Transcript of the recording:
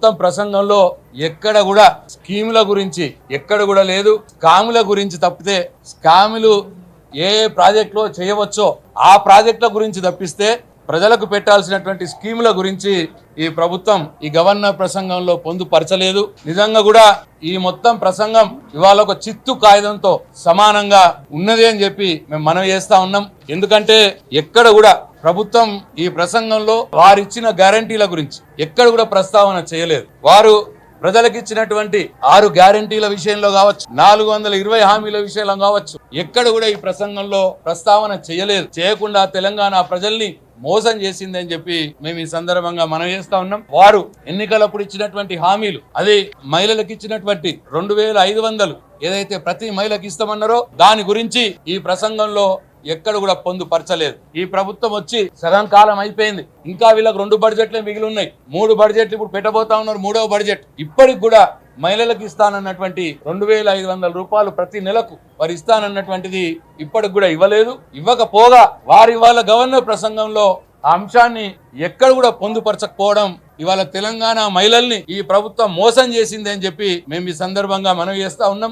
మొత్తం ప్రసంగంలో ఎక్కడ కూడా స్కీముల గురించి ఎక్కడ కూడా లేదు. స్కాముల గురించి తప్పితే స్కాములు ఏ ప్రాజెక్టులో చేయవచ్చో ఆ ప్రాజెక్టుల గురించి తప్పిస్తే ప్రజలకు పెట్టాల్సినటువంటి స్కీముల గురించి ఈ ప్రభుత్వం ఈ గవర్నర్ ప్రసంగంలో పొందుపరచలేదు. నిజంగా కూడా ఈ మొత్తం ప్రసంగం ఇవాళ ఒక చిత్తు కాగితంతో సమానంగా ఉన్నది అని చెప్పి మేము మనవి చేస్తా ఉన్నాం. ఎందుకంటే ఎక్కడ కూడా ప్రభుత్వం ఈ ప్రసంగంలో వారిచ్చిన గ్యారంటీల గురించి ఎక్కడ కూడా ప్రస్తావన చేయలేదు. వారు ప్రజలకు ఇచ్చినటువంటి 6 గ్యారంటీల విషయంలో కావచ్చు, 420 హామీల విషయంలో కావచ్చు, ఎక్కడ కూడా ఈ ప్రసంగంలో ప్రస్తావన చేయలేదు. చేయకుండా తెలంగాణ ప్రజల్ని మోసం చేసిందని చెప్పి మేము ఈ సందర్భంగా మనం చేస్తా ఉన్నాం. వారు ఎన్నికలప్పుడు ఇచ్చినటువంటి హామీలు, అది మహిళలకు ఇచ్చినటువంటి 2500 ఏదైతే ప్రతి మహిళకి ఇస్తామన్నారో దాని గురించి ఈ ప్రసంగంలో ఎక్కడ కూడా పొందుపరచలేదు. ఈ ప్రభుత్వం వచ్చి సగం కాలం అయిపోయింది, ఇంకా వీళ్ళకి 2 బడ్జెట్లే మిగిలి ఉన్నాయి. 3 బడ్జెట్లు ఇప్పుడు పెట్టబోతా ఉన్నారు. 3వ బడ్జెట్ ఇప్పటికి కూడా మహిళలకు ఇస్తానన్నటువంటి 2500 రూపాయలు ప్రతి నెలకు వారు ఇస్తానన్నటువంటిది ఇప్పటికి కూడా ఇవ్వలేదు. ఇవ్వకపోగా వారి వాళ్ళ గవర్నర్ ప్రసంగంలో ఆ అంశాన్ని ఎక్కడ కూడా పొందుపరచకపోవడం ఇవాళ తెలంగాణ మహిళల్ని ఈ ప్రభుత్వం మోసం చేసింది అని చెప్పి మేము ఈ సందర్భంగా మనవి చేస్తా ఉన్నాం.